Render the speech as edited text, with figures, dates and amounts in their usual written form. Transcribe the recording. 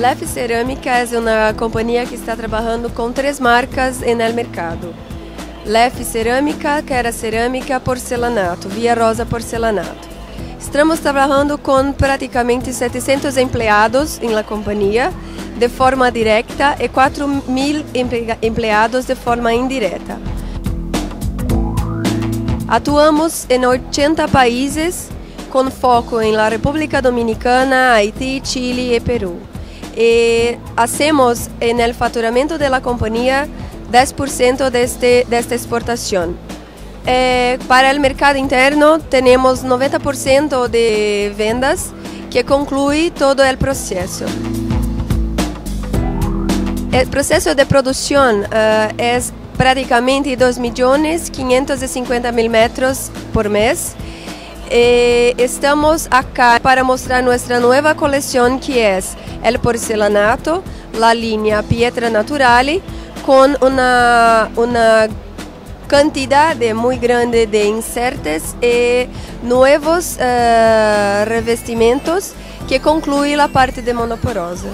Lef Cerâmica es una compañía que está trabajando con 3 marcas en el mercado. Lef Cerâmica, que era cerâmica, porcelanato, Via Rosa porcelanato. Estamos trabajando con prácticamente 700 empleados en la compañía de forma directa y 4.000 empleados de forma indirecta. Atuamos en 80 países con foco en la República Dominicana, Haití, Chile y Perú. Hacemos en el facturamiento de la compañía 10% de esta exportación. Para el mercado interno tenemos 90% de ventas que concluye todo el proceso. El proceso de producción es prácticamente 2.550.000 metros por mes. Estamos acá para mostrar nuestra nueva colección, que es el porcelanato, la línea Pietra Naturale, con una cantidad muy grande de insertos y nuevos revestimientos que concluye la parte de monoporosa.